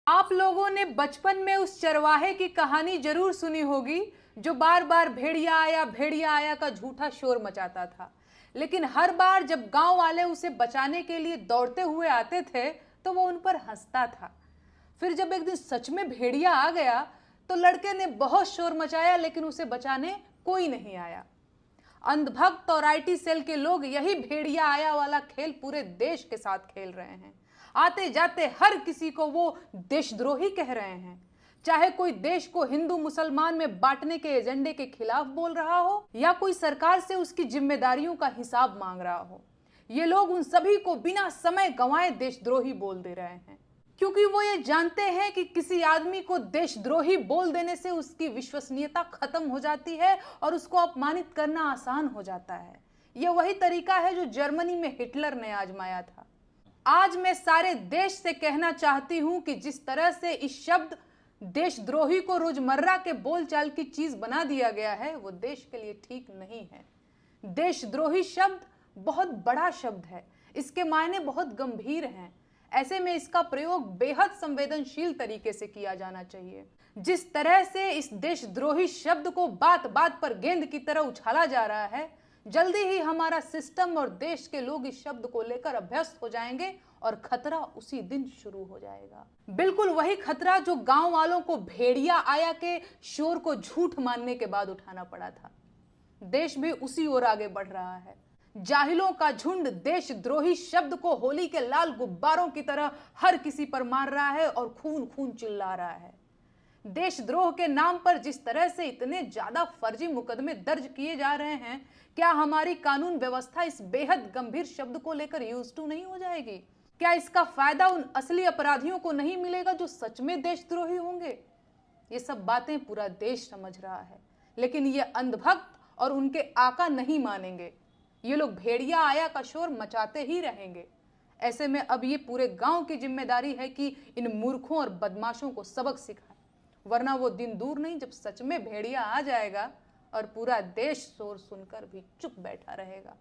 आप लोगों ने बचपन में उस चरवाहे की कहानी जरूर सुनी होगी जो बार बार भेड़िया आया का झूठा शोर मचाता था। लेकिन हर बार जब गांव वाले उसे बचाने के लिए दौड़ते हुए आते थे तो वो उन पर हंसता था। फिर जब एक दिन सच में भेड़िया आ गया तो लड़के ने बहुत शोर मचाया लेकिन उसे बचाने कोई नहीं आया। अंधभक्त और आईटी सेल के लोग यही भेड़िया आया वाला खेल पूरे देश के साथ खेल रहे हैं। आते जाते हर किसी को वो देशद्रोही कह रहे हैं, चाहे कोई देश को हिंदू मुसलमान में बांटने के एजेंडे के खिलाफ बोल रहा हो या कोई सरकार से उसकी जिम्मेदारियों का हिसाब मांग रहा हो। ये लोग उन सभी को बिना समय गंवाए देशद्रोही बोल दे रहे हैं, क्योंकि वो ये जानते हैं कि किसी आदमी को देशद्रोही बोल देने से उसकी विश्वसनीयता खत्म हो जाती है और उसको अपमानित करना आसान हो जाता है। यह वही तरीका है जो जर्मनी में हिटलर ने आजमाया था। आज मैं सारे देश से कहना चाहती हूं कि जिस तरह से इस शब्द देशद्रोही को रोजमर्रा के बोलचाल की चीज बना दिया गया है वो देश के लिए ठीक नहीं है। देशद्रोही शब्द बहुत बड़ा शब्द है, इसके मायने बहुत गंभीर हैं। ऐसे में इसका प्रयोग बेहद संवेदनशील तरीके से किया जाना चाहिए। जिस तरह से इस देशद्रोही शब्द को बात बात पर गेंद की तरह उछाला जा रहा है, जल्दी ही हमारा सिस्टम और देश के लोग इस शब्द को लेकर अभ्यस्त हो जाएंगे और खतरा उसी दिन शुरू हो जाएगा। बिल्कुल वही खतरा जो गांव वालों को भेड़िया आया के शोर को झूठ मानने के बाद उठाना पड़ा था। देश भी उसी ओर आगे बढ़ रहा है। जाहिलों का झुंड देशद्रोही शब्द को होली के लाल गुब्बारों की तरह हर किसी पर मार रहा है और खून खून चिल्ला रहा है। देशद्रोह के नाम पर जिस तरह से इतने ज्यादा फर्जी मुकदमे दर्ज किए जा रहे हैं, क्या हमारी कानून व्यवस्था इस बेहद गंभीर शब्द को लेकर यूज्ड टू नहीं हो जाएगी? क्या इसका फायदा उन असली अपराधियों को नहीं मिलेगा जो सच में देशद्रोही होंगे? ये सब बातें पूरा देश समझ रहा है, लेकिन ये अंधभक्त और उनके आका नहीं मानेंगे। ये लोग भेड़िया आया का शोर मचाते ही रहेंगे। ऐसे में अब ये पूरे गांव की जिम्मेदारी है कि इन मूर्खों और बदमाशों को सबक सिखाए, वरना वो दिन दूर नहीं जब सच में भेड़िया आ जाएगा और पूरा देश शोर सुनकर भी चुप बैठा रहेगा।